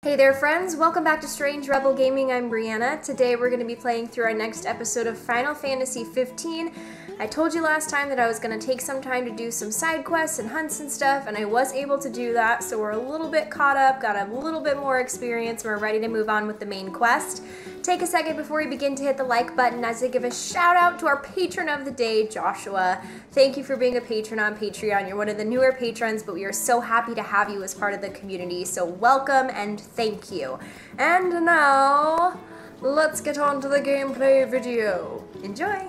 Hey there friends, welcome back to Strange Rebel Gaming. I'm Brianna. Today we're going to be playing through our next episode of Final Fantasy 15. I told you last time that I was going to take some time to do some side quests and hunts and stuff, and I was able to do that, so we're a little bit caught up, got a little bit more experience, and we're ready to move on with the main quest. Take a second before we begin to hit the like button as I give a shout out to our patron of the day, Joshua. Thank you for being a patron on Patreon. You're one of the newer patrons, but we are so happy to have you as part of the community, so welcome and thank you. And now, let's get on to the gameplay video. Enjoy!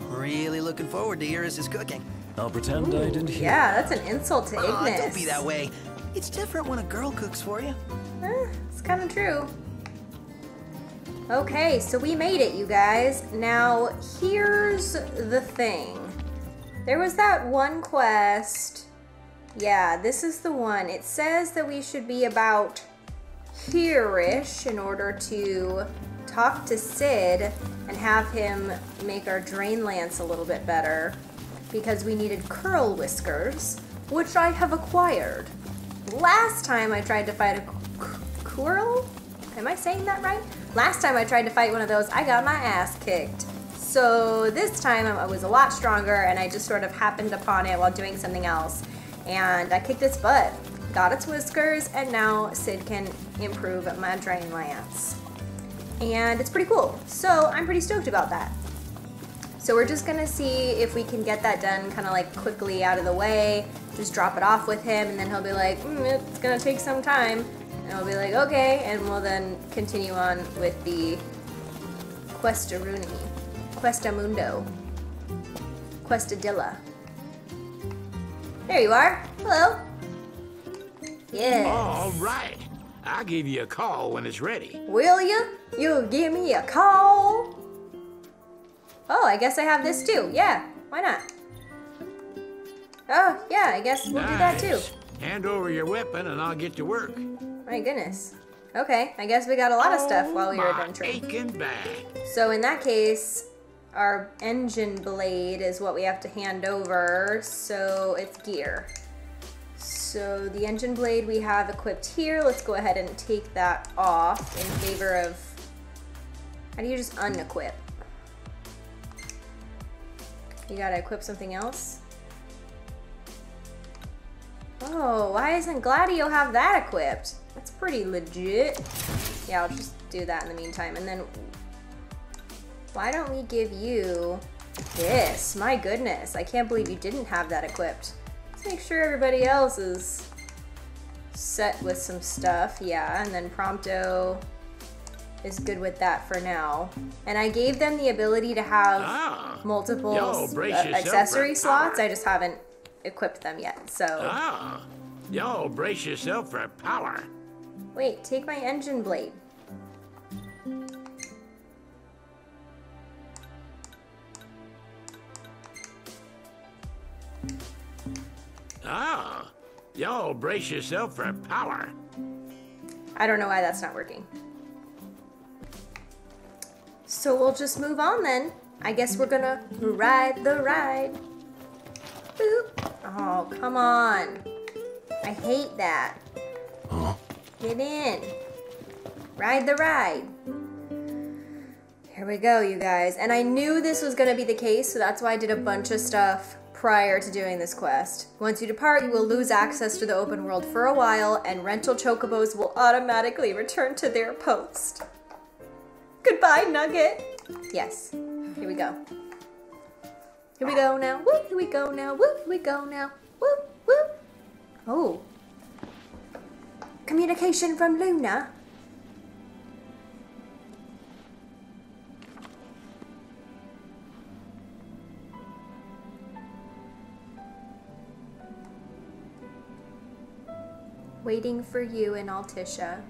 Really looking forward to Iris' cooking. I'll pretend I didn't hear. Yeah, that's an insult to Ignis. Oh, don't be that way. It's different when a girl cooks for you. It's kind of true. Okay, so we made it, you guys. Now, here's the thing. There was that one quest. Yeah, this is the one. It says that we should be about here-ish in order to talk to Sid and have him make our drain lance a little bit better because we needed curl whiskers, which I have acquired. Last time I tried to fight a curl? Am I saying that right? Last time I tried to fight one of those, I got my ass kicked. So this time I was a lot stronger and I just sort of happened upon it while doing something else. And I kicked its butt, got its whiskers, and now Sid can improve my drain lance. And it's pretty cool. So I'm pretty stoked about that. So we're just gonna see if we can get that done kind of like quickly out of the way, just drop it off with him, and then he'll be like, it's gonna take some time. And I'll be like, okay, and we'll then continue on with the Questamundo, Questadilla. There you are. Hello. Yes. All right. I'll give you a call when it's ready. Will you? You'll give me a call? Oh, I guess I have this too. Yeah, why not? Oh, yeah, I guess we'll do that too. Hand over your weapon and I'll get to work. My goodness. Okay, I guess we got a lot of stuff while we were adventuring. Aching back. So in that case, our engine blade is what we have to hand over, so it's gear. So the engine blade we have equipped here. Let's go ahead and take that off in favor of... How do you just unequip? You gotta equip something else? Oh, why doesn't Gladio have that equipped? That's pretty legit. Yeah, I'll just do that in the meantime. And then, why don't we give you this? My goodness, I can't believe you didn't have that equipped. Let's make sure everybody else is set with some stuff. Yeah, and then Prompto is good with that for now. And I gave them the ability to have multiple accessory slots. I just haven't equipped them yet, so. Y'all brace yourself for power. Wait, take my engine blade. Y'all brace yourself for power. I don't know why that's not working. So we'll just move on then. I guess we're gonna ride the ride. Boop. Oh, come on. I hate that. Huh? Get in. Ride the ride. Here we go, you guys. And I knew this was gonna be the case, so that's why I did a bunch of stuff prior to doing this quest. Once you depart, you will lose access to the open world for a while, and rental chocobos will automatically return to their post. Goodbye, Nugget. Yes. Here we go. Here we go now. Whoop, here we go now. Whoop, here we go now. Whoop, whoop. Oh. Communication from Luna. Waiting for you in Altissia.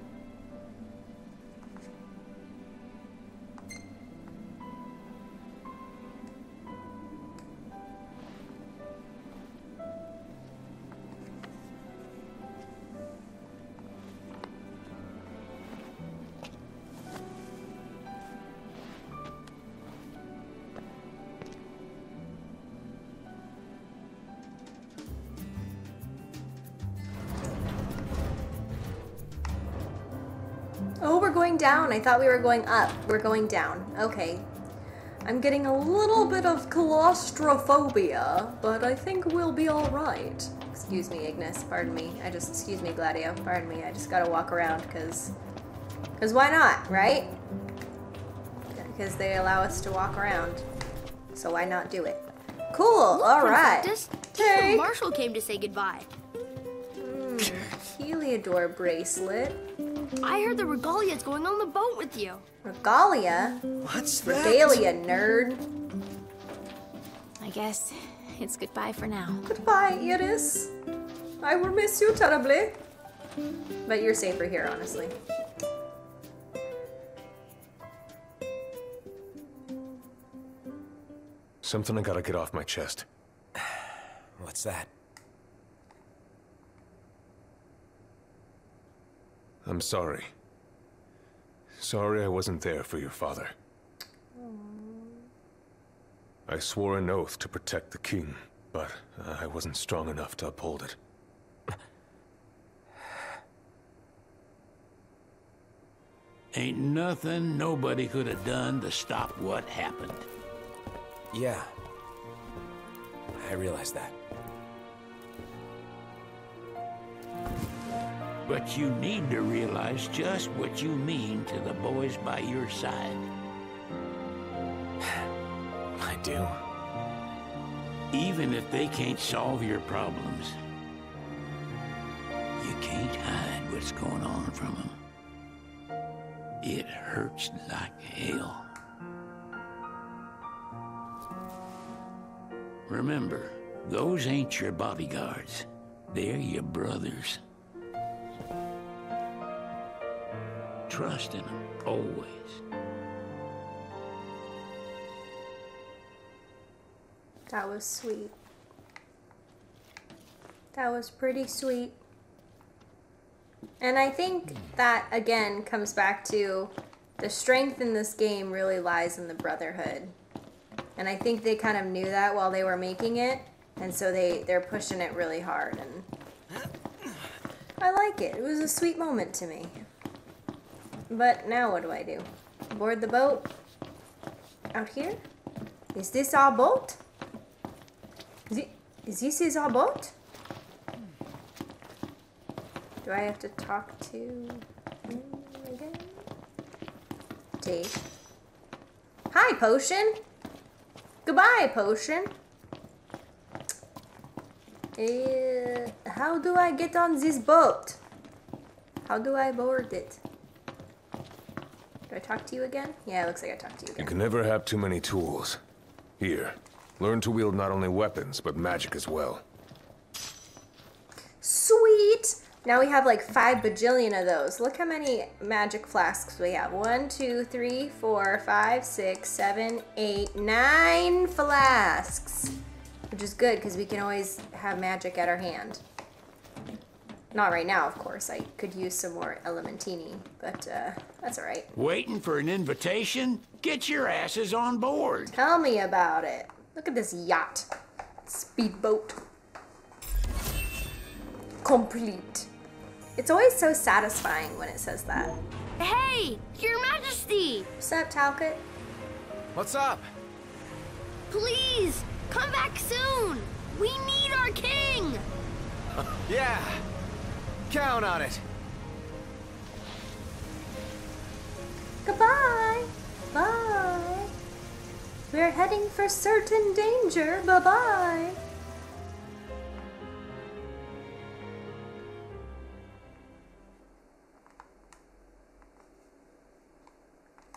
Oh, we're going down. I thought we were going up. We're going down. Okay. I'm getting a little bit of claustrophobia, but I think we'll be all right. Excuse me, Ignis. Pardon me. Excuse me, Gladio. Pardon me. I just gotta walk around because why not, right? Because they allow us to walk around. So why not do it? Cool. Look, all right. The marshal came to say goodbye. Heliodor bracelet. I heard the Regalia's going on the boat with you. Regalia? What's that? Regalia, nerd. I guess it's goodbye for now. Goodbye, Iris. I will miss you terribly. But you're safer here, honestly. Something I gotta get off my chest. What's that? I'm sorry. Sorry I wasn't there for your father. I swore an oath to protect the king, but I wasn't strong enough to uphold it. Ain't nothing nobody could have done to stop what happened. Yeah. I realize that. But you need to realize just what you mean to the boys by your side. I do. Even if they can't solve your problems, you can't hide what's going on from them. It hurts like hell. Remember, those ain't your bodyguards. They're your brothers. Trust in them, always. That was sweet. That was pretty sweet. And I think that, again, comes back to the strength in this game really lies in the brotherhood. And I think they kind of knew that while they were making it. And so they're pushing it really hard. And I like it. It was a sweet moment to me. But now what do I do? Board the boat? Out here? Is this our boat? Is this our boat? Do I have to talk to him again? Take. Hi, Potion. Goodbye, Potion. How do I get on this boat? How do I board it? Do I talk to you again? Yeah, it looks like I talked to you again. You can never have too many tools. Here, learn to wield not only weapons, but magic as well. Sweet! Now we have like 5 bajillion of those. Look how many magic flasks we have. 1, 2, 3, 4, 5, 6, 7, 8, 9 flasks. Which is good because we can always have magic at our hand. Not right now, of course. I could use some more Elementini, but that's all right. Waiting for an invitation? Get your asses on board. Tell me about it. Look at this yacht. Speedboat. Complete. It's always so satisfying when it says that. Hey, Your Majesty! What's up, Talcott? What's up? Please, come back soon! We need our king! Yeah. Count on it. Goodbye. Bye. We're heading for certain danger. Bye-bye.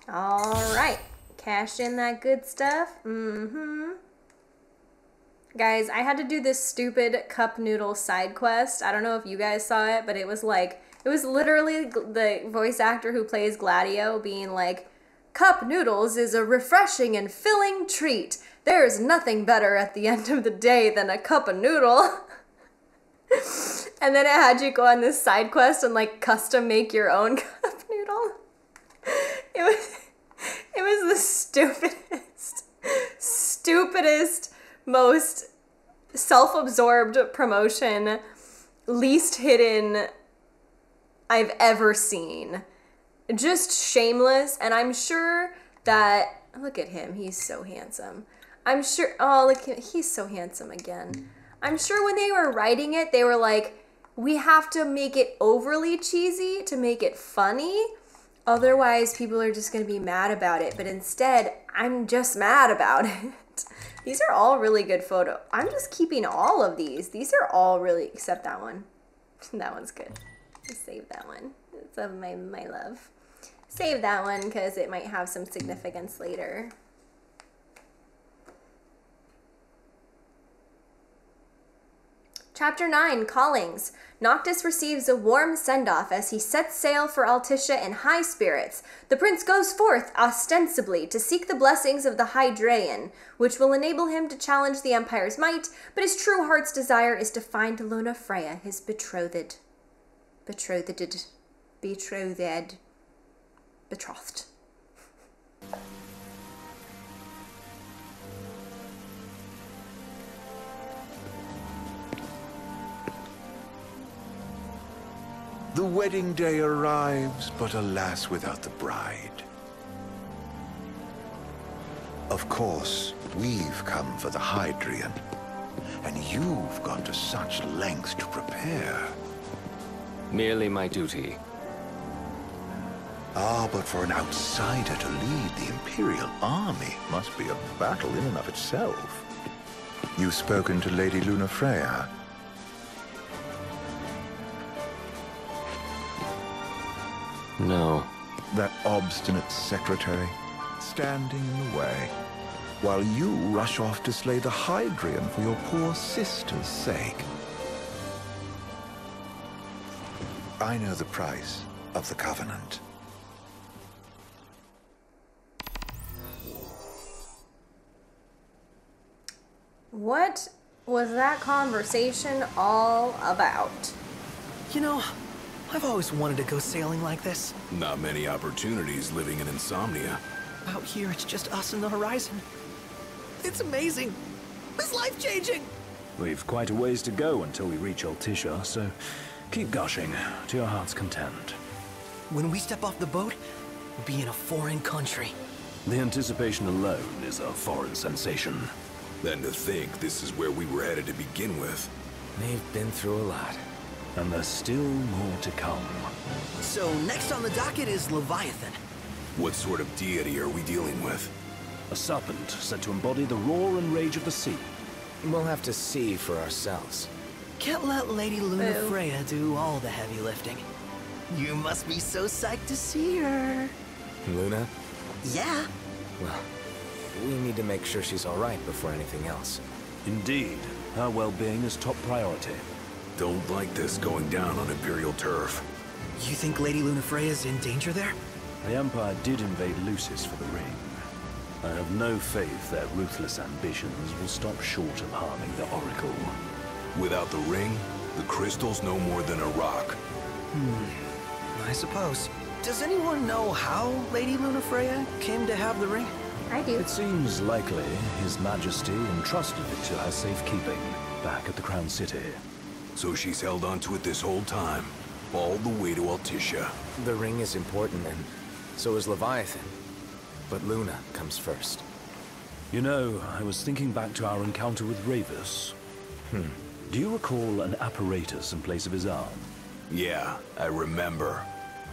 All right. Cash in that good stuff. Guys, I had to do this stupid cup noodle side quest. I don't know if you guys saw it, but it was like, it was literally the voice actor who plays Gladio being like, "Cup noodles is a refreshing and filling treat. There is nothing better at the end of the day than a cup of noodle." And then it had you go on this side quest and like custom make your own cup noodle. It was the stupidest, most self-absorbed promotion, least hidden I've ever seen. just shameless, and I'm sure that, look at him, he's so handsome. I'm sure, oh, look, he's so handsome again. I'm sure when they were writing it, they were like, we have to make it overly cheesy to make it funny. Otherwise, people are just going to be mad about it. But instead, I'm just mad about it. These are all really good photos. I'm just keeping all of these. These are all really, except that one. That one's good. Just save that one. It's of my love. Save that one because it might have some significance later. Chapter 9, Callings. Noctis receives a warm send-off as he sets sail for Altissia in high spirits. The prince goes forth, ostensibly, to seek the blessings of the Hydraean, which will enable him to challenge the Empire's might, but his true heart's desire is to find Lunafreya, his betrothed. Betrothed. The wedding day arrives, but alas, without the bride. Of course, we've come for the Hydraean, and you've gone to such lengths to prepare. Merely my duty. Ah, but for an outsider to lead the Imperial army must be a battle in and of itself. You've spoken to Lady Lunafreya? No. That obstinate secretary, standing in the way, while you rush off to slay the Hydraean for your poor sister's sake. I know the price of the Covenant. What was that conversation all about? You know, I've always wanted to go sailing like this. Not many opportunities living in Insomnia. Out here, it's just us and the horizon. It's amazing. It's life-changing. We've quite a ways to go until we reach Altissia, so keep gushing to your heart's content. When we step off the boat, we'll be in a foreign country. The anticipation alone is a foreign sensation. Then to think this is where we were headed to begin with. They've been through a lot. And there's still more to come. So next on the docket is Leviathan. What sort of deity are we dealing with? A serpent said to embody the roar and rage of the sea. We'll have to see for ourselves. Can't let Lady Lunafreya do all the heavy lifting. You must be so psyched to see her. Luna? Yeah. Well, we need to make sure she's all right before anything else. Indeed. Her well-being is top priority. Don't like this going down on Imperial turf. You think Lady Lunafreya's in danger there? The Empire did invade Lucis for the ring. I have no faith their ruthless ambitions will stop short of harming the Oracle. Without the ring, the crystal's no more than a rock. I suppose. Does anyone know how Lady Lunafreya came to have the ring? I do. It seems likely His Majesty entrusted it to her safekeeping back at the Crown City. So she's held onto it this whole time, all the way to Altissia. The ring is important, and so is Leviathan. But Luna comes first. You know, I was thinking back to our encounter with Ravus. Do you recall an apparatus in place of his arm? Yeah, I remember.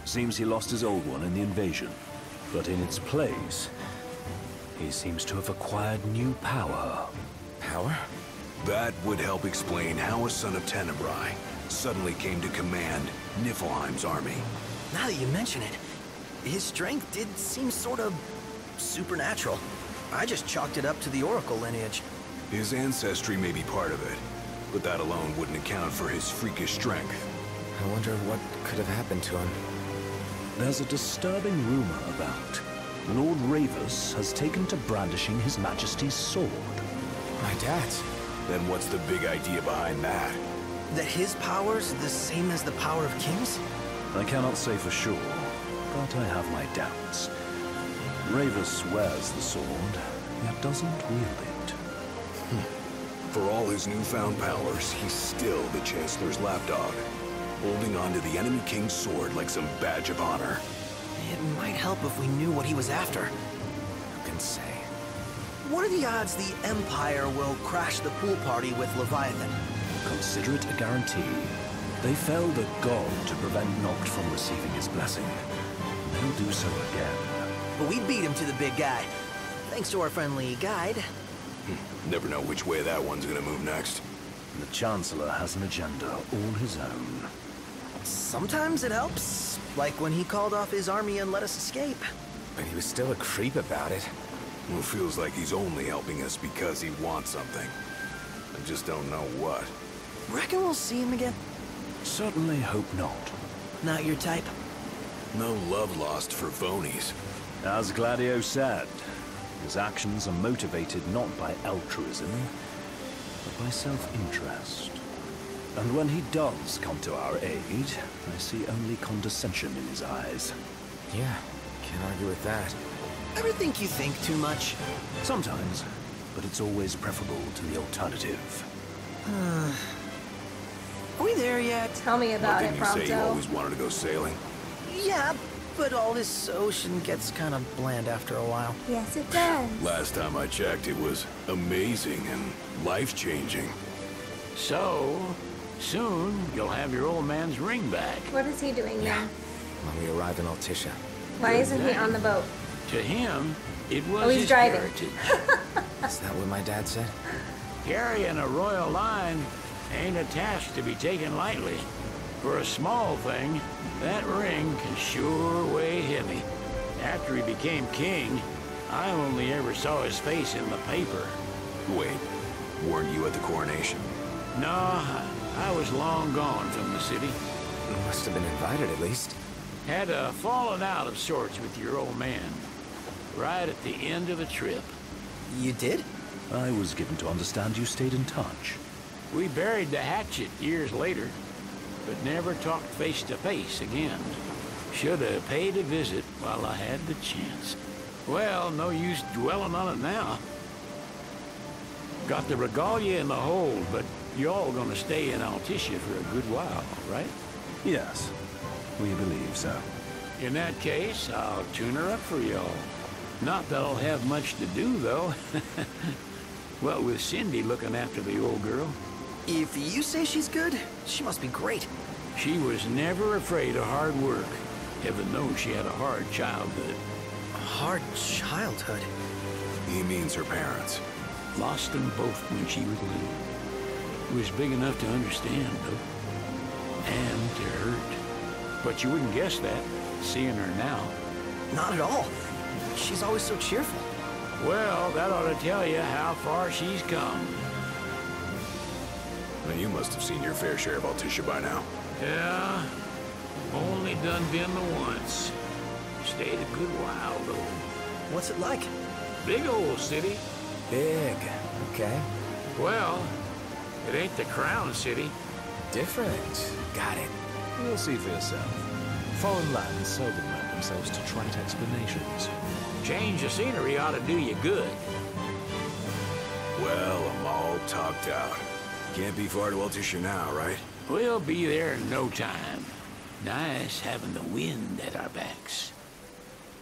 Seems he lost his old one in the invasion. But in its place, he seems to have acquired new power. Power? That would help explain how a son of Tenebrae suddenly came to command Niflheim's army. Now that you mention it, his strength did seem sort of supernatural. I just chalked it up to the Oracle lineage. His ancestry may be part of it, but that alone wouldn't account for his freakish strength. I wonder what could have happened to him. There's a disturbing rumor about Lord Ravus has taken to brandishing His Majesty's sword. My dad's. Then what's the big idea behind that? That his power's the same as the power of kings? I cannot say for sure, but I have my doubts. Ravus wears the sword, yet doesn't wield it. For all his newfound powers, he's still the Chancellor's lapdog, holding on to the enemy king's sword like some badge of honor. It might help if we knew what he was after. Who can say? What are the odds the Empire will crash the pool party with Leviathan? Consider it a guarantee. They felled a god to prevent Noct from receiving his blessing. They'll do so again. But we beat him to the big guy. Thanks to our friendly guide. Never know which way that one's gonna move next. The Chancellor has an agenda all his own. Sometimes it helps. Like when he called off his army and let us escape. But he was still a creep about it. Well, feels like he's only helping us because he wants something. I just don't know what. Reckon we'll see him again? Certainly hope not. Not your type? No love lost for phonies. As Gladio said, his actions are motivated not by altruism, but by self-interest. And when he does come to our aid, I see only condescension in his eyes. Yeah, can't argue with that. Ever think you think too much? Sometimes, but it's always preferable to the alternative. Are we there yet? Tell me about it, Didn't you say you Prompto. always wanted to go sailing? Yeah, but all this ocean gets kind of bland after a while. Yes, it does. Last time I checked, it was amazing and life-changing. So, soon you'll have your old man's ring back. What is he doing now? When we arrive in Altissia. Why isn't he on the boat? To him, it was Oh, he's his driving. heritage. Is that what my dad said? Carrying a royal line ain't a task to be taken lightly. For a small thing, that ring can sure weigh heavy. After he became king, I only ever saw his face in the paper. Wait, weren't you at the coronation? No, I was long gone from the city. You must have been invited at least. Had a falling out of sorts with your old man. Right at the end of the trip. You did? I was given to understand you stayed in touch. We buried the hatchet years later, but never talked face to face again. Should have paid a visit while I had the chance. Well, no use dwelling on it now. Got the regalia in the hold, but y'all gonna stay in Altissia for a good while, right? Yes, we believe so. In that case, I'll tune her up for y'all. Not that I'll have much to do, though. What with Cindy looking after the old girl. If you say she's good, she must be great. She was never afraid of hard work. Heaven knows she had a hard childhood. A hard childhood? He means her parents. Lost them both when she was little. Was big enough to understand, though. And to hurt. But you wouldn't guess that, seeing her now. Not at all. She's always so cheerful. Well, that ought to tell you how far she's come. Then you must have seen your fair share of Altissia by now. Yeah, only done been the once. Stayed a good while, though. What's it like? Big old city. Big. Okay. Well, it ain't the crown city. Different. Got it. You'll see for yourself. Foreign lands seldom lend themselves to trite explanations. Change of scenery ought to do you good. Well, I'm all talked out. Can't be far to Altissia now, right? We'll be there in no time. Nice having the wind at our backs.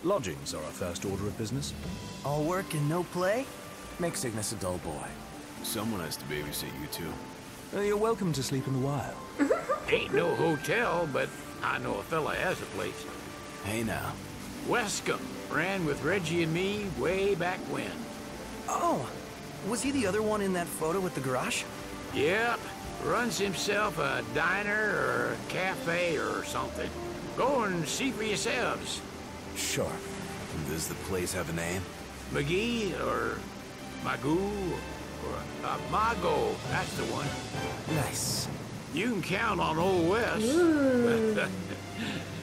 Lodgings are our first order of business. All work and no play? Makes Ignis a dull boy. Someone has to babysit you too. You're welcome to sleep in the wild. Ain't no hotel, but I know a fella has a place. Hey now. Wescombe ran with Reggie and me way back when. Oh, was he the other one in that photo with the garage? Yep, runs himself a diner or a cafe or something. Go and see for yourselves. Sure. Does the place have a name? McGee or Magoo or Mago, that's the one. Nice. You can count on Old West.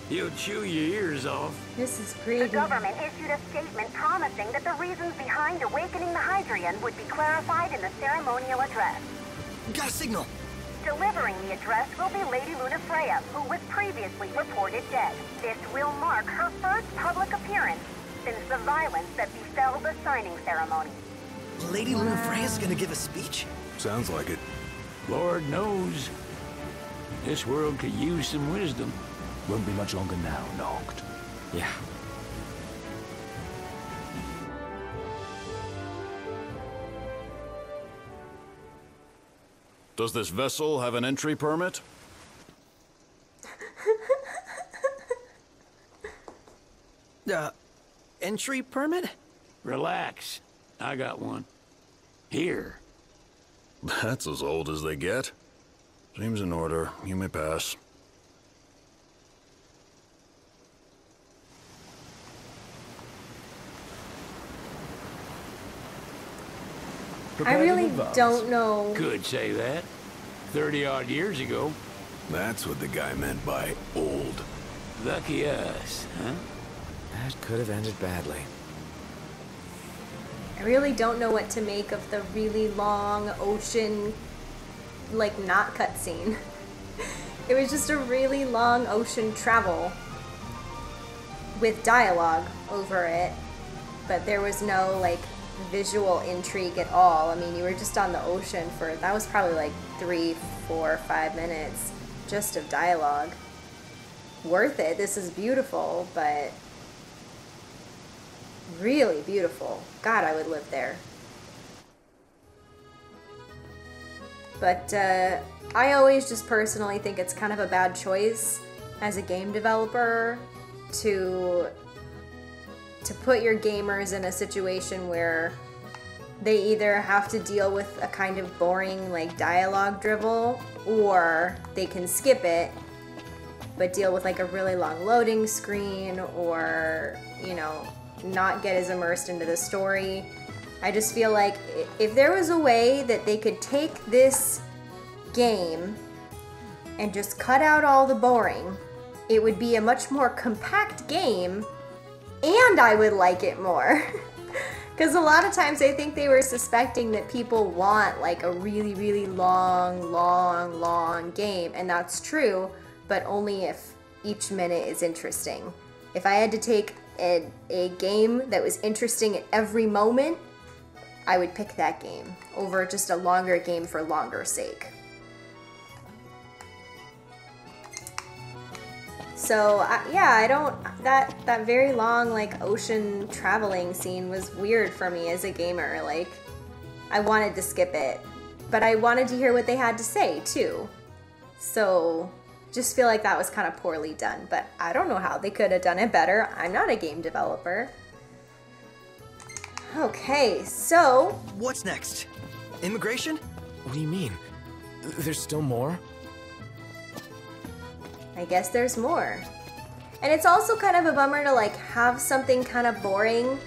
He'll chew your ears off. This is The creepy. government issued a statement promising that the reasons behind awakening the Hydrian would be clarified in the ceremonial address. Got a signal. Delivering the address will be Lady Lunafreya, who was previously reported dead. This will mark her first public appearance since the violence that befell the signing ceremony. Lady Lunafreya's gonna give a speech? Sounds like it. Lord knows. This world could use some wisdom. Won't be much longer now, Noct. Yeah, Does this vessel have an entry permit? Entry permit? Relax. I got one. Here. That's as old as they get. Seems in order. You may pass. I really don't know. Could say that. 30-odd years ago. That's what the guy meant by old. Lucky us, huh? That could have ended badly. I really don't know what to make of the really long ocean, like, not cutscene. It was just a really long ocean travel with dialogue over it, but there was no, like, visual intrigue at all. I mean, you were just on the ocean for, that was probably like 3, 4, 5 minutes just of dialogue. Worth it. This is beautiful, but really beautiful. God, I would live there. But I always just personally think it's kind of a bad choice as a game developer to put your gamers in a situation where they either have to deal with a kind of boring, like, dialogue drivel, or they can skip it but deal with, like, a really long loading screen, or, you know, not get as immersed into the story. I just feel like if there was a way that they could take this game and just cut out all the boring, it would be a much more compact game, and I would like it more. Because a lot of times I think they were suspecting that people want, like, a really, really long game, and that's true, but only if each minute is interesting. If I had to take a game that was interesting at every moment, I would pick that game over just a longer game for longer sake. So, yeah, I don't, that very long, like, ocean traveling scene was weird for me as a gamer. Like, I wanted to skip it, but I wanted to hear what they had to say, too. So, just feel like that was kind of poorly done, but I don't know how they could have done it better. I'm not a game developer. Okay, so... What's next? Immigration? What do you mean? There's still more? I guess there's more. And it's also kind of a bummer to, like, have something kind of boring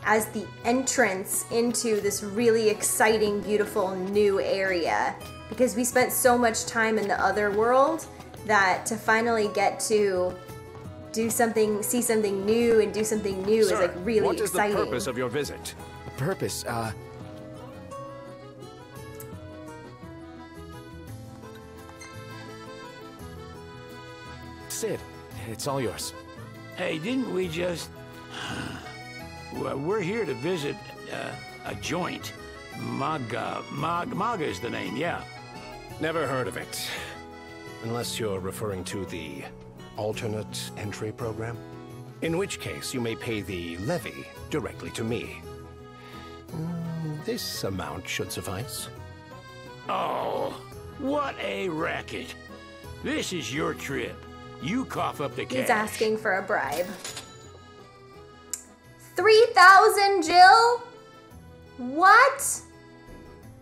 as the entrance into this really exciting, beautiful new area, because we spent so much time in the other world that to finally get to do something, see something new and do something new is, like, really exciting. What is the purpose of your visit? Purpose, Sid, it's all yours. Hey, didn't we just... Well, we're here to visit a joint. Maga's the name, yeah. Never heard of it. Unless you're referring to the alternate entry program. In which case, you may pay the levy directly to me. This amount should suffice. Oh, what a racket. This is your trip. You cough up the cash. He's asking for a bribe. 3,000, Jill? What?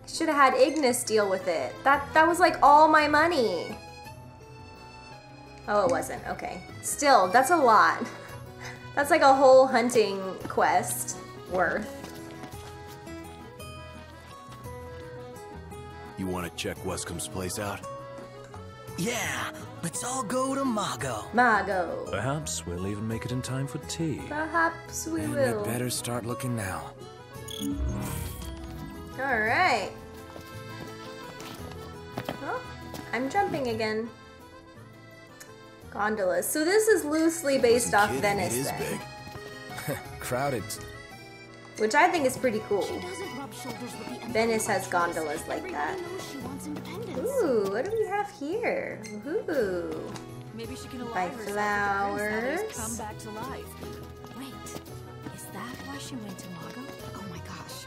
I should have had Ignis deal with it. That was, like, all my money. Oh, it wasn't. Okay. Still, that's a lot. That's like a whole hunting quest worth. You want to check Wescom's place out? Yeah, let's all go to Mago. Mago. Perhaps we'll even make it in time for tea. Perhaps we And will. we better start looking now. All right. Oh, I'm jumping again. Gondolas. So this is loosely based off Venice, it is then. big. Crowded. Which I think is pretty cool. Venice has gondolas like that. Ooh, what do we have here? Ooh. Maybe she can Buy allow herself flowers. to come back to life. Wait, is that why she went to Mago? Oh my gosh,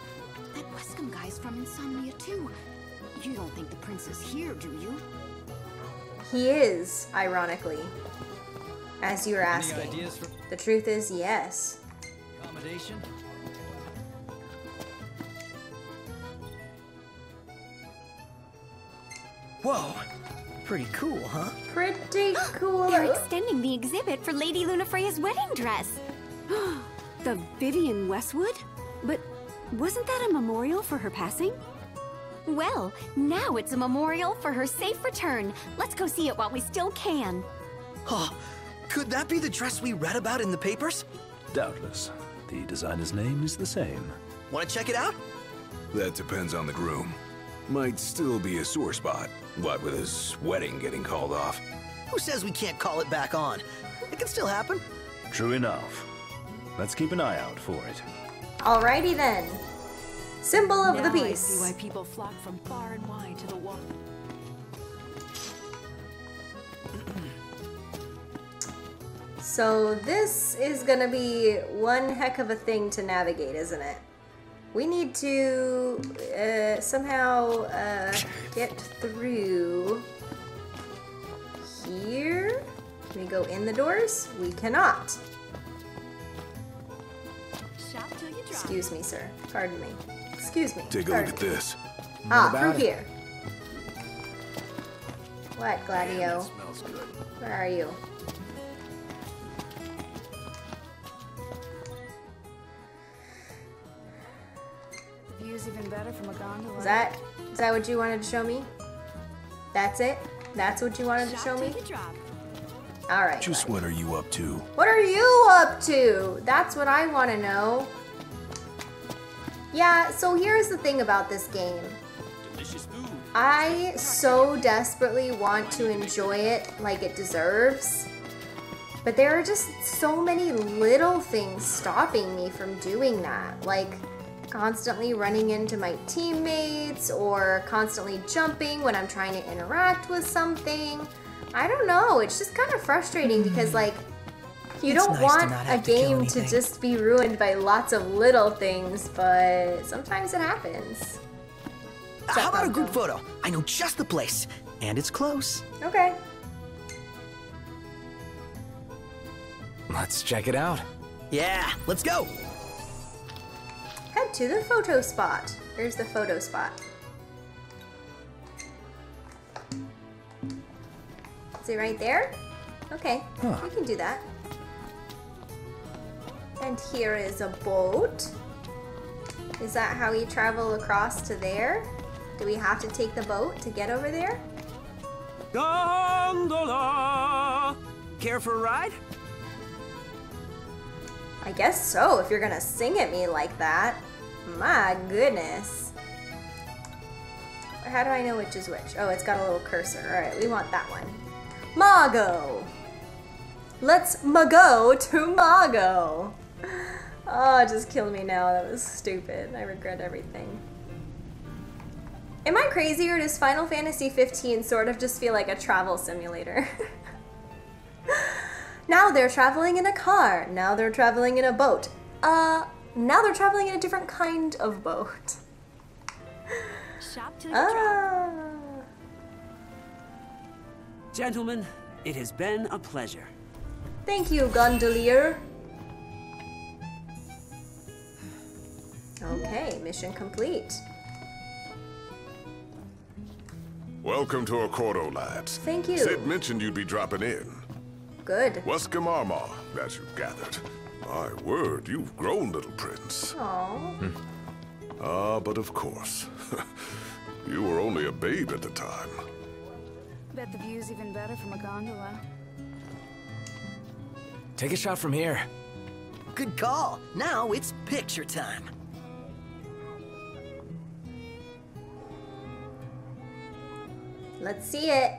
that Wescom guy's from Insomnia too. You don't think the prince is here, do you? He is, ironically. As you were asking. The truth is, yes. Accommodation? Whoa. Pretty cool, huh? Pretty cool. They're extending the exhibit for Lady Lunafreya's wedding dress. The Vivian Westwood? But wasn't that a memorial for her passing? Well, now it's a memorial for her safe return. Let's go see it while we still can. Oh, could that be the dress we read about in the papers? Doubtless. The designer's name is the same. Want to check it out? That depends on the groom. Might still be a sore spot. What with his wedding getting called off? Who says we can't call it back on? It can still happen. True enough. Let's keep an eye out for it. Alrighty then. Symbol of the Now I peace. see why people flock from far and wide to the wall. So this is gonna be one heck of a thing to navigate, isn't it? We need to somehow get through here. Can we go in the doors? We cannot. Excuse me, sir. Pardon me. Excuse me. Take a look at this. Ah, through here. What, Gladio? Smells good. Where are you? The view's even better from a gondola. Is that what you wanted to show me? That's it? That's what you wanted to show me? Alright. Just what are you up to? What are you up to? That's what I want to know. Yeah, so here's the thing about this game. Delicious food. I so desperately want to enjoy it like it deserves. But there are just so many little things stopping me from doing that. Like constantly running into my teammates or constantly jumping when I'm trying to interact with something. I don't know, it's just kind of frustrating because like you It's don't nice want to not a have to kill game to anything. just be ruined by lots of little things, but sometimes it happens. How about a group photo? I know just the place. And it's close. Okay. Let's check it out. Yeah, let's go. Head to the photo spot. Here's the photo spot. Is it right there? Okay, we can do that. And here is a boat. Is that how we travel across to there? Do we have to take the boat to get over there? Gondola! Care for a ride? I guess so, if you're gonna sing at me like that. My goodness. How do I know which is which? Oh, it's got a little cursor. Alright, we want that one. Mago! Let's go to Mago! Oh, it just killed me now. That was stupid. I regret everything. Am I crazy or does Final Fantasy 15 sort of just feel like a travel simulator? Now they're traveling in a car. Now they're traveling in a boat. Now they're traveling in a different kind of boat. Shop till you drop. Gentlemen, it has been a pleasure. Thank you, gondolier. Okay, mission complete. Welcome to Accordo, lads. Thank you. Sid mentioned you'd be dropping in. Good. Weskamarma, as you've gathered. My word, you've grown, little prince. Aww. Ah, but of course. You were only a babe at the time. Bet the view's even better from a gondola. Take a shot from here. Good call. Now it's picture time. Let's see it.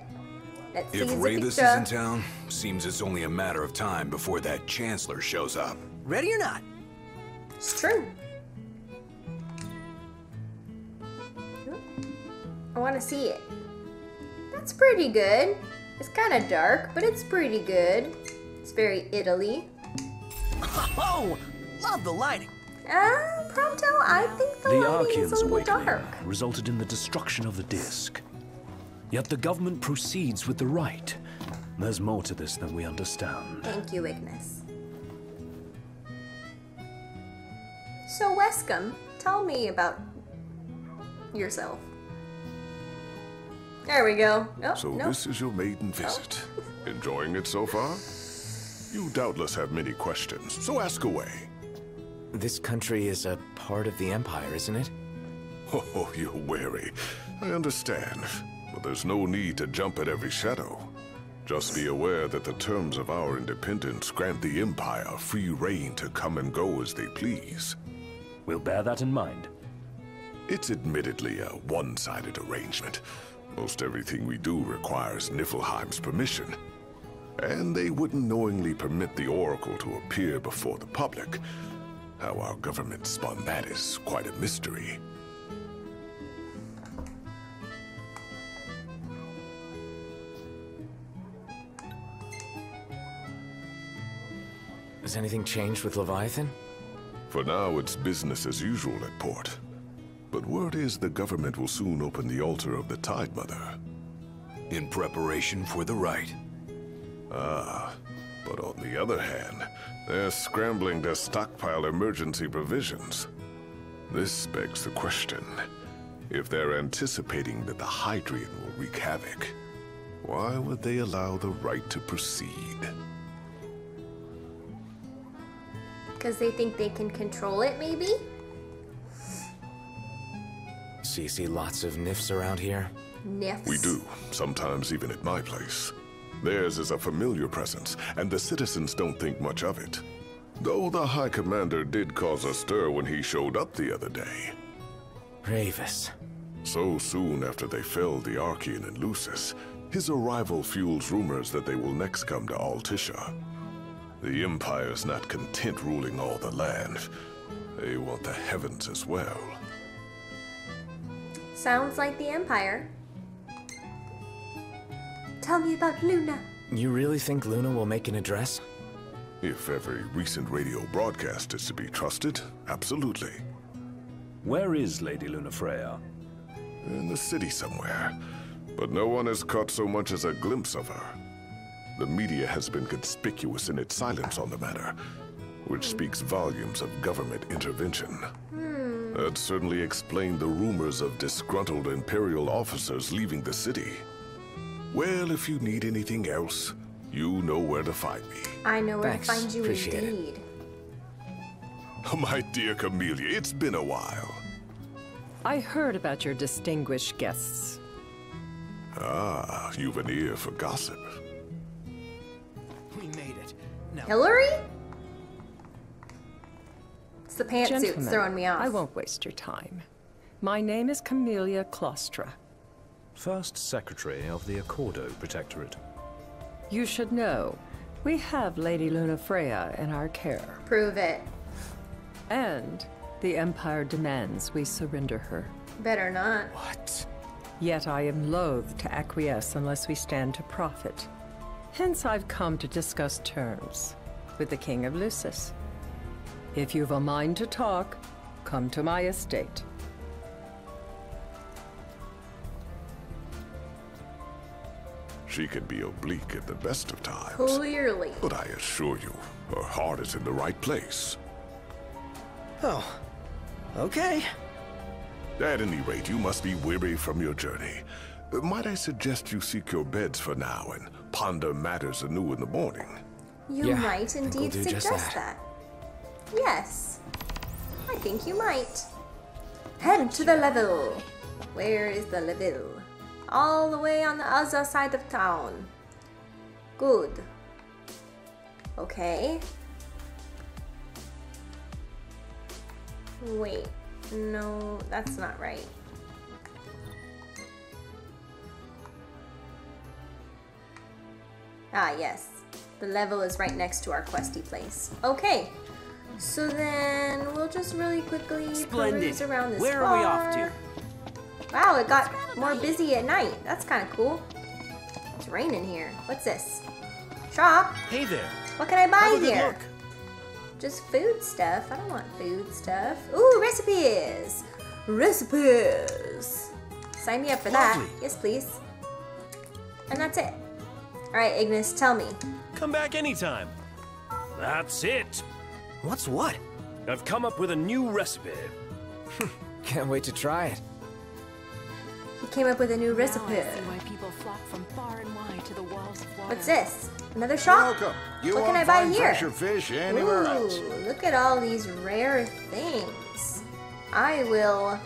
Let's see If the Ravis is picture. in town, seems it's only a matter of time before that Chancellor shows up. Ready or not? It's true. I want to see it. That's pretty good. It's kind of dark, but it's pretty good. It's very Italy. Oh, love the lighting. Prompto, I think the lighting is a Archaeans' little awakening dark. resulted in the destruction of the disk. Yet the government proceeds with the rite. There's more to this than we understand. Thank you, Ignis. So, Wescom, tell me about yourself. There we go. Oh, So no. this is your maiden visit. Enjoying it so far? You doubtless have many questions, so ask away. This country is a part of the Empire, isn't it? Oh, you're wary. I understand. But there's no need to jump at every shadow. Just be aware that the terms of our independence grant the Empire free reign to come and go as they please. We'll bear that in mind. It's admittedly a one-sided arrangement. Most everything we do requires Niflheim's permission. And they wouldn't knowingly permit the Oracle to appear before the public. How our government spun that is quite a mystery. Has anything changed with Leviathan? For now, it's business as usual at port. But word is the government will soon open the altar of the Tide Mother. In preparation for the rite. Ah, but on the other hand, they're scrambling to stockpile emergency provisions. This begs the question, if they're anticipating that the Hydrian will wreak havoc, why would they allow the rite to proceed? Because they think they can control it, maybe? So you see lots of Nifs around here? Nifs? We do, sometimes even at my place. Theirs is a familiar presence, and the citizens don't think much of it. Though the High Commander did cause a stir when he showed up the other day. Ravis. So soon after they felled the Archaean and Lucis, his arrival fuels rumors that they will next come to Altissia. The Empire's not content ruling all the land. They want the heavens as well. Sounds like the Empire. Tell me about Luna. You really think Luna will make an address? If every recent radio broadcast is to be trusted, absolutely. Where is Lady Lunafreya? In the city somewhere. But no one has caught so much as a glimpse of her. The media has been conspicuous in its silence on the matter, which speaks volumes of government intervention. That certainly explained the rumors of disgruntled Imperial officers leaving the city. Well, if you need anything else, you know where to find me. I know where Thanks. to find you Appreciate indeed. My dear Camellia, it's been a while. I heard about your distinguished guests. Ah, you've an ear for gossip. We made it. Now, Hillary? It's the pantsuits Gentlemen, throwing me off. I won't waste your time. My name is Camellia Claustra. First Secretary of the Accordo Protectorate. You should know, we have Lady Lunafreya in our care. Prove it. And the Empire demands we surrender her. Better not. What? Yet I am loath to acquiesce unless we stand to profit. Hence I've come to discuss terms with the King of Lucis. If you've a mind to talk, come to my estate. She can be oblique at the best of times. Clearly. But I assure you, her heart is in the right place. Oh, okay. At any rate, you must be weary from your journey. Might I suggest you seek your beds for now and ponder matters anew in the morning? You might indeed suggest that. Yes. I think you might. Head to the level. Where is the level? All the way on the other side of town. Good. Okay. Wait. No, that's not right. Ah, yes. The level is right next to our questy place. Okay. So then we'll just really quickly peruse around this Where are we off to? Wow, it got more busy at night. That's kind of cool. It's raining here. What's this? Shop? Hey there. What can I buy Have a good here? look. Just food stuff. I don't want food stuff. Ooh, recipes! Recipes! Sign me up for that. Yes, please. And that's it. Alright, Ignis, tell me. Come back anytime. That's it. What's what? I've come up with a new recipe. Can't wait to try it. He came up with a new recipe. Now I see why people flock from far and wide to the walls of water. What's this? Another shop? Welcome. You What can I won't buy find here? fresher fish anywhere else. Ooh, look at all these rare things. I will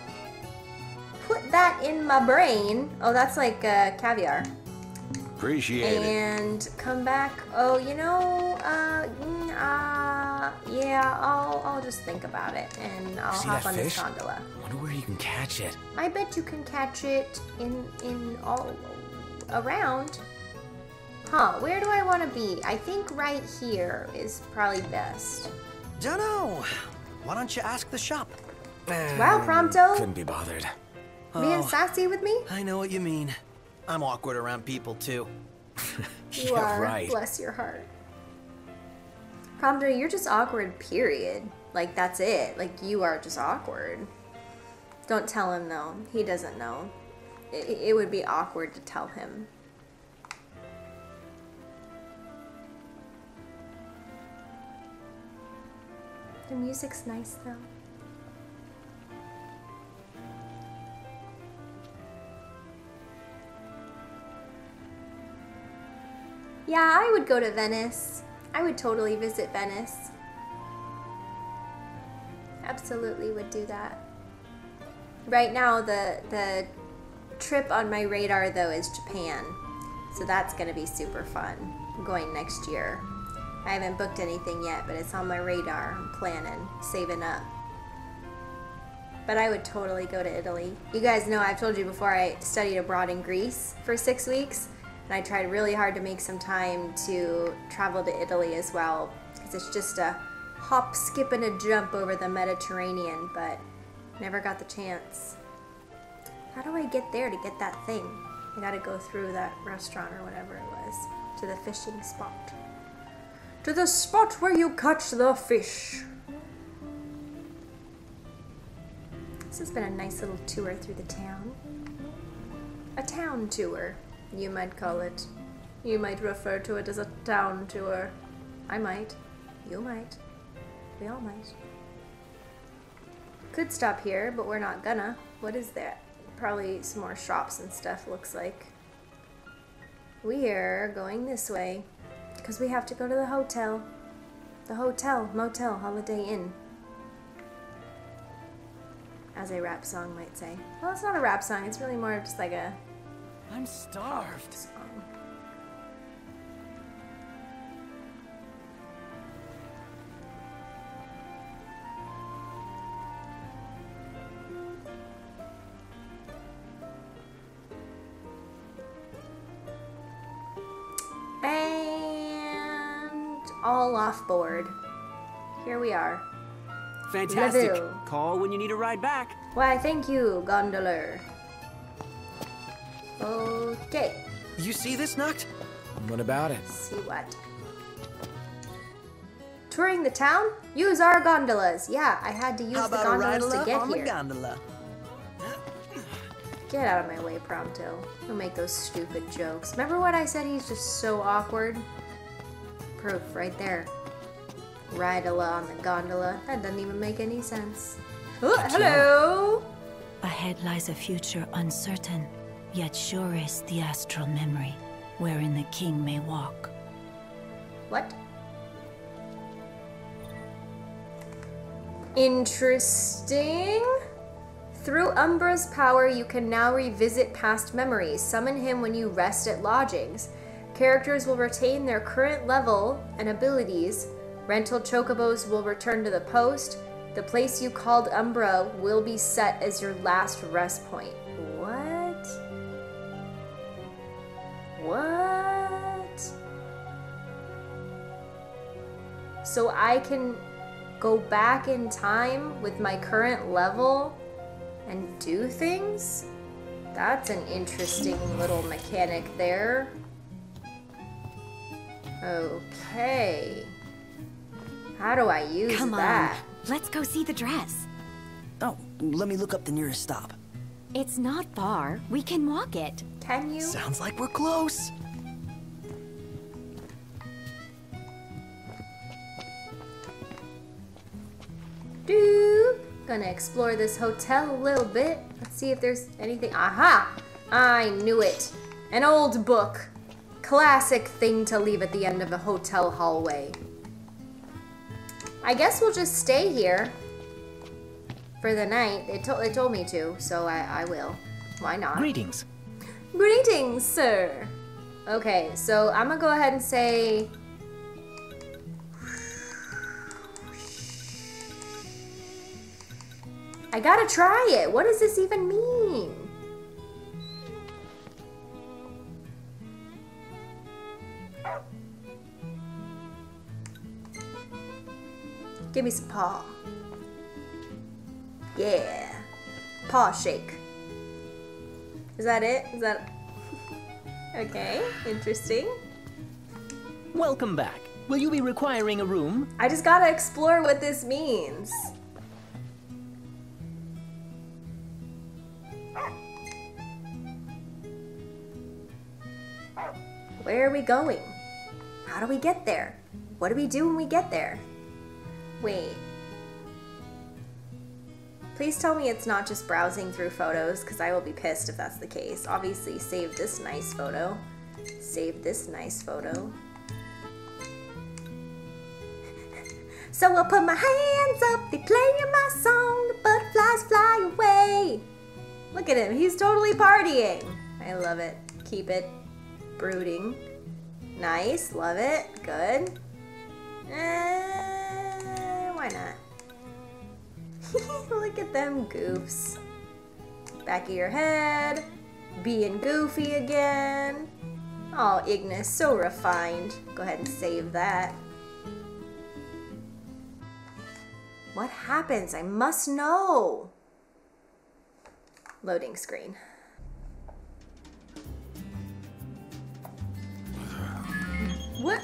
put that in my brain. Oh, that's like caviar. Appreciate it. And come back. Oh, you know, yeah, I'll just think about it, and I'll See hop that on this fish? gondola. Wonder where you can catch it. I bet you can catch it in all around. Huh? Where do I want to be? I think right here is probably best. Dunno. Why don't you ask the shop? Wow, Prompto. Couldn't be bothered. Being sassy with me? I know what you mean. I'm awkward around people too. You are. right. Bless your heart. Prompto, you're just awkward, period. Like, that's it. Like, you are just awkward. Don't tell him, though. He doesn't know. It would be awkward to tell him. The music's nice, though. Yeah, I would go to Venice. I would totally visit Venice. Absolutely would do that. Right now, the trip on my radar, though, is Japan. So that's going to be super fun. I'm going next year. I haven't booked anything yet, but it's on my radar. I'm planning, saving up. But I would totally go to Italy. You guys know I've told you before I studied abroad in Greece for 6 weeks. And I tried really hard to make some time to travel to Italy as well, because it's just a hop, skip, and a jump over the Mediterranean, but never got the chance. How do I get there to get that thing? I gotta go through that restaurant or whatever it was, to the fishing spot. To the spot where you catch the fish. This has been a nice little tour through the town. A town tour. You might call it. You might refer to it as a town tour. I might. You might. We all might. Could stop here, but we're not gonna. What is that? Probably some more shops and stuff, looks like. We're going this way, because we have to go to the hotel. The hotel, motel, Holiday Inn. As a rap song might say. Well, it's not a rap song, it's really more of just like a... I'm starved. Song. And all off board. Here we are. Fantastic. Level. Call when you need a ride back. Why, thank you, gondoler. Okay. You see this, Noct? What about it? See what? Touring the town? Use our gondolas. Yeah, I had to use How the about a gondolas to ride get on the here. gondola? Get out of my way, Prompto. Don't make those stupid jokes. Remember what I said? He's just so awkward? Proof right there. Ride-a-la on the gondola. That doesn't even make any sense. Oh, hello! Ahead lies a future uncertain, yet sure is the astral memory, wherein the king may walk. What? Interesting. Through Umbra's power, you can now revisit past memories. Summon him when you rest at lodgings. Characters will retain their current level and abilities. Rental chocobos will return to the post. The place you called Umbra will be set as your last rest point. What? What? So I can go back in time with my current level and do things? That's an interesting little mechanic there. Okay. How do I use Come that? on, let's go see the dress. Oh, let me look up the nearest stop. It's not far. We can walk it. Can you? Sounds like we're close. Gonna explore this hotel a little bit. Let's see if there's anything. Aha! I knew it. An old book. Classic thing to leave at the end of a hotel hallway. I guess we'll just stay here for the night. They told me to, so I will. Why not? Greetings. Greetings, sir. Okay, so I'm gonna go ahead and say... I gotta try it. What does this even mean? Give me some paw. Yeah. Paw shake. Is that it? Is that... Okay, interesting. Welcome back. Will you be requiring a room? I just gotta explore what this means. Where are we going? How do we get there? What do we do when we get there? Wait. Please tell me it's not just browsing through photos, because I will be pissed if that's the case. Obviously, save this nice photo. Save this nice photo. So I'll put my hands up, they playing my song, the butterflies fly away. Look at him, he's totally partying. I love it. Keep it brooding. Nice, love it, good. Why not? Look at them goofs. Back of your head, being goofy again. Oh, Ignis, so refined. Go ahead and save that. What happens? I must know. Loading screen. What?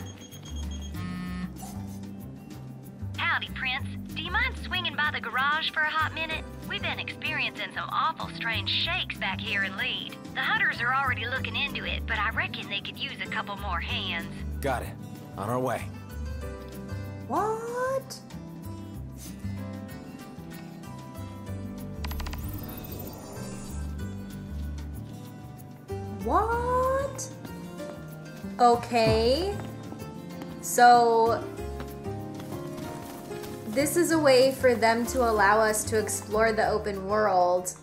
Howdy, Prince. Do you mind swinging by the garage for a hot minute? We've been experiencing some awful strange shakes back here in Lead. The hunters are already looking into it, but I reckon they could use a couple more hands. Got it. On our way. What? What? Okay. So this is a way for them to allow us to explore the open world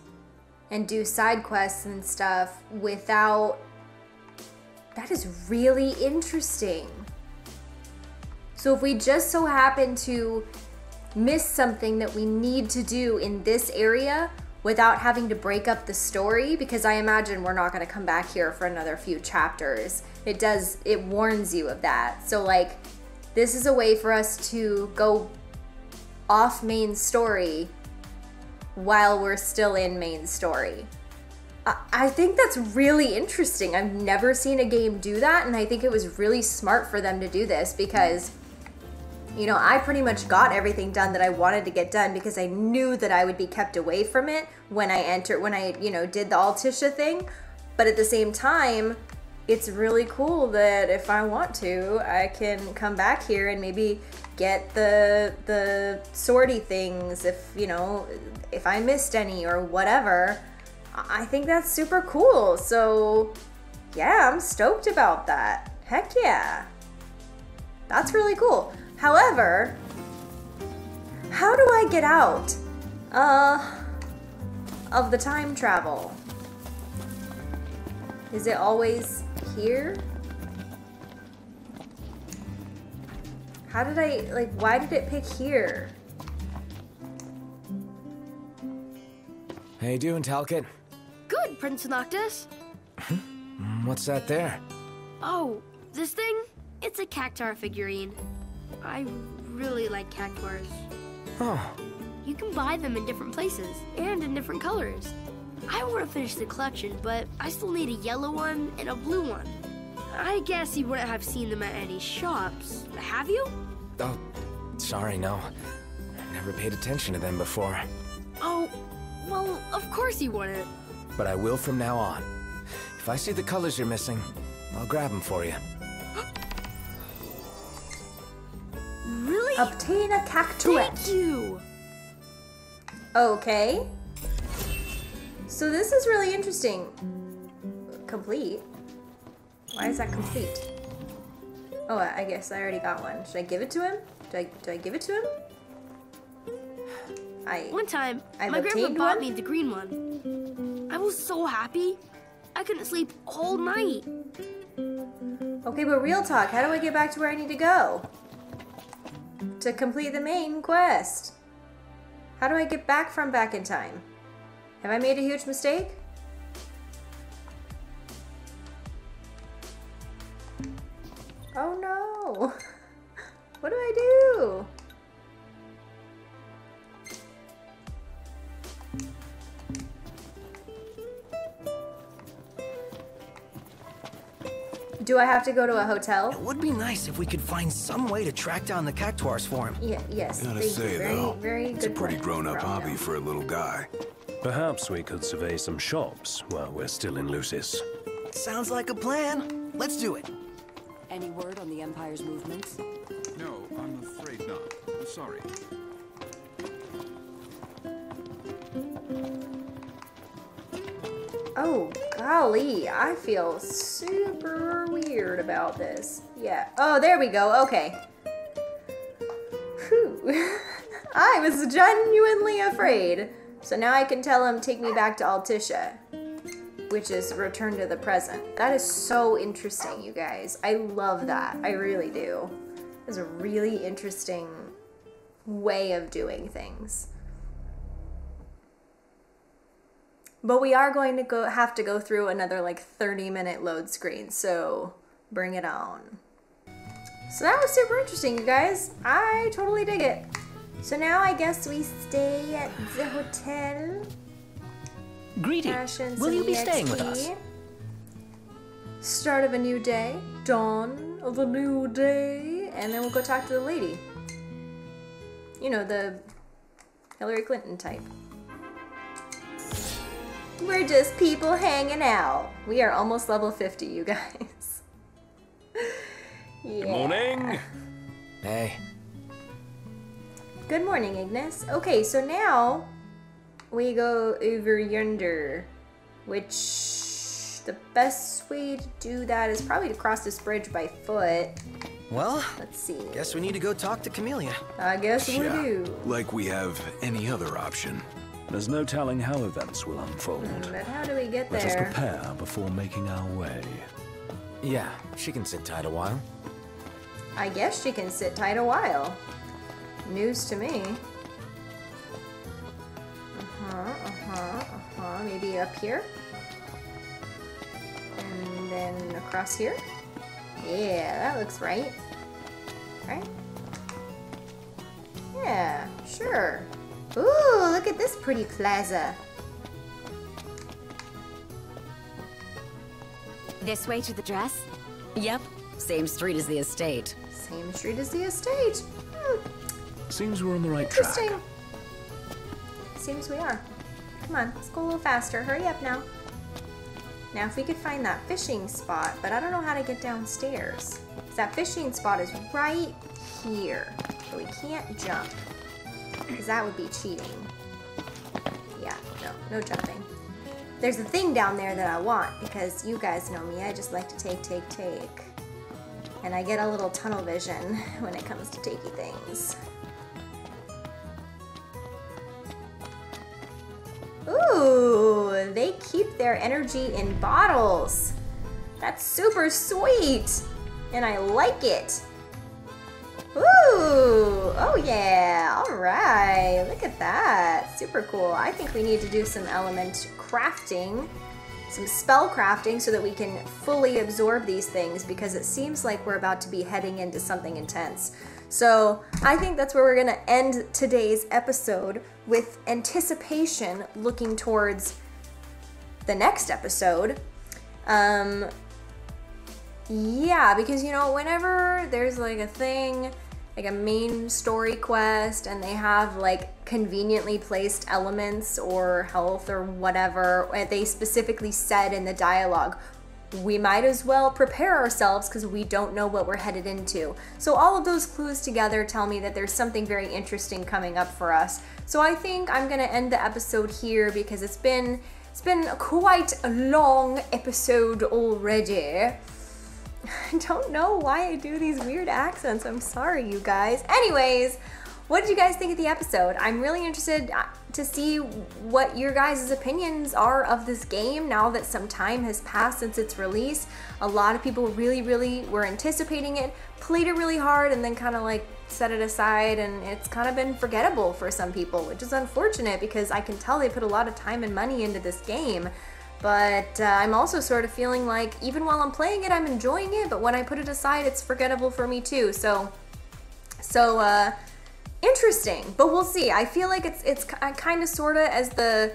and do side quests and stuff without... That is really interesting. So if we just so happen to miss something that we need to do in this area without having to break up the story, because I imagine we're not going to come back here for another few chapters. It warns you of that. So like, this is a way for us to go off main story while we're still in main story. I think that's really interesting. I've never seen a game do that, and I think it was really smart for them to do this because, you know, I pretty much got everything done that I wanted to get done because I knew that I would be kept away from it when I you know, did the Altissia thing. But at the same time, it's really cool that if I want to, I can come back here and maybe get the sortie things if, you know, if I missed any or whatever. I think that's super cool. So yeah, I'm stoked about that. Heck yeah. That's really cool. However, how do I get out of the time travel? Is it always here? How did I, like, why did it pick here? How you doing, Talcott? Good, Prince Noctis. What's that there? Oh, this thing? It's a cactuar figurine. I really like cactuars. Oh. You can buy them in different places and in different colors. I want to finish the collection, but I still need a yellow one and a blue one. I guess you wouldn't have seen them at any shops, have you? Oh, Sorry, no. Never paid attention to them before. Oh, well, of course you wouldn't. But I will from now on. If I see the colors you're missing, I'll grab them for you. Really? Obtain a cactuet. Thank you. Okay. So this is really interesting. Complete? Why is that complete? Oh, I guess I already got one. Should I give it to him? Do I give it to him? One time, my grandpa bought me the green one. I was so happy. I couldn't sleep all night. Okay, but real talk, how do I get back to where I need to go? To complete the main quest. How do I get back in time? Have I made a huge mistake? Oh no! What do I do? Do I have to go to a hotel? It would be nice if we could find some way to track down the cactuars for him. Yeah, yes. Gotta say, though, very it's a good pretty point, grown-up Prompto. hobby for a little guy. Perhaps we could survey some shops while we're still in Lucis. Sounds like a plan. Let's do it. Any word on the Empire's movements? No, I'm afraid not. Sorry. Oh, golly, I feel super weird about this. Yeah. Oh, there we go. Okay. Whew. I was genuinely afraid. So now I can tell him, take me back to Altissia, which is return to the present. That is so interesting, you guys. I love that. I really do. It's a really interesting way of doing things. But we are going to have to go through another like 30-minute load screen, so bring it on. So that was super interesting, you guys. I totally dig it. So now I guess we stay at the hotel. Greetings. Will you be staying with us? Start of a new day. Dawn of a new day. And then we'll go talk to the lady. You know, the Hillary Clinton type. We're just people hanging out. We are almost level 50, you guys. Yeah. Good morning. Hey. Good morning, Ignis. Okay, so now we go over yonder, which the best way to do that is probably to cross this bridge by foot. Well, let's see. Guess we need to go talk to Camellia. I guess we do. Like we have any other option. There's no telling how events will unfold. But how do we get there? Let us prepare before making our way. Yeah, she can sit tight a while. I guess she can sit tight a while. News to me. Maybe up here. And then across here. Yeah, that looks right. Right? Yeah, sure. Ooh, look at this pretty plaza. This way to the dress? Yep, same street as the estate. Same street as the estate. Seems we're on the right track. Interesting. Seems we are. Come on, let's go a little faster. Hurry up now. Now, if we could find that fishing spot, but I don't know how to get downstairs. That fishing spot is right here, so we can't jump, because that would be cheating. Yeah, no jumping. There's a thing down there that I want, because you guys know me, I just like to take. And I get a little tunnel vision when it comes to takey things. Ooh, they keep their energy in bottles. That's super sweet. And I like it. Ooh, oh yeah, all right. Look at that, super cool. I think we need to do some element crafting, some spell crafting so that we can fully absorb these things, because it seems like we're about to be heading into something intense. So I think that's where we're gonna end today's episode, with anticipation looking towards the next episode. Yeah, because you know, whenever there's like a thing a main story quest and they have like conveniently placed elements or health or whatever they specifically said in the dialogue, we might as well prepare ourselves because we don't know what we're headed into. So all of those clues together tell me that there's something very interesting coming up for us. So I think I'm gonna end the episode here because it's been quite a long episode already. I don't know why I do these weird accents. I'm sorry, you guys. Anyways, what did you guys think of the episode? I'm really interested to see what your guys' opinions are of this game now that some time has passed since its release. A lot of people really were anticipating it, played it really hard, and then kind of like set it aside, and it's kind of been forgettable for some people, which is unfortunate because I can tell they put a lot of time and money into this game. But I'm also sort of feeling like even while I'm playing it, I'm enjoying it, but when I put it aside, it's forgettable for me too. So interesting, but we'll see. I feel like it's kind of sort of as the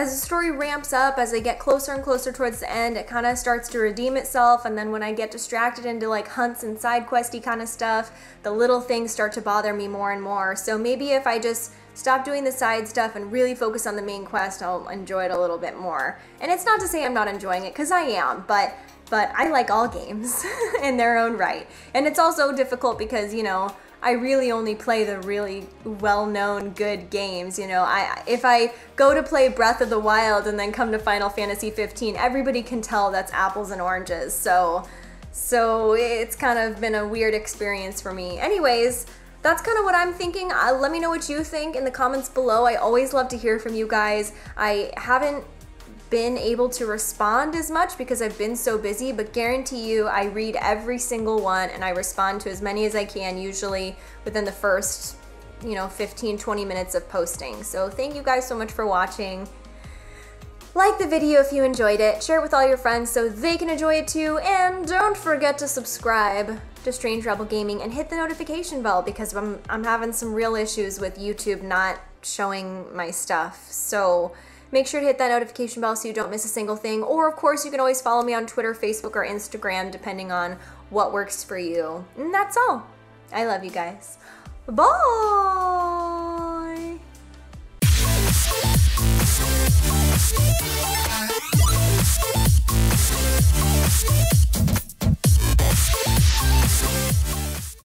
story ramps up, as they get closer and closer towards the end, it kind of starts to redeem itself, and then when I get distracted into like hunts and side questy kind of stuff, the little things start to bother me more and more. So maybe if I just stop doing the side stuff and really focus on the main quest, I'll enjoy it a little bit more. And it's not to say I'm not enjoying it, because I am, but I like all games in their own right. And it's also difficult because, you know, I really only play the really well-known good games. You know, if I go to play Breath of the Wild and then come to Final Fantasy 15, everybody can tell that's apples and oranges. So it's kind of been a weird experience for me. Anyways, that's kind of what I'm thinking. Let me know what you think in the comments below. I always love to hear from you guys. I haven't been able to respond as much because I've been so busy, but guarantee you I read every single one and I respond to as many as I can, usually within the first, you know, 15-20 minutes of posting. So thank you guys so much for watching. Like the video if you enjoyed it, share it with all your friends so they can enjoy it too, and don't forget to subscribe to Strange Rebel Gaming and hit the notification bell because I'm having some real issues with YouTube not showing my stuff. So make sure to hit that notification bell so you don't miss a single thing. Or of course, you can always follow me on Twitter, Facebook, or Instagram, depending on what works for you. And that's all. I love you guys. Bye!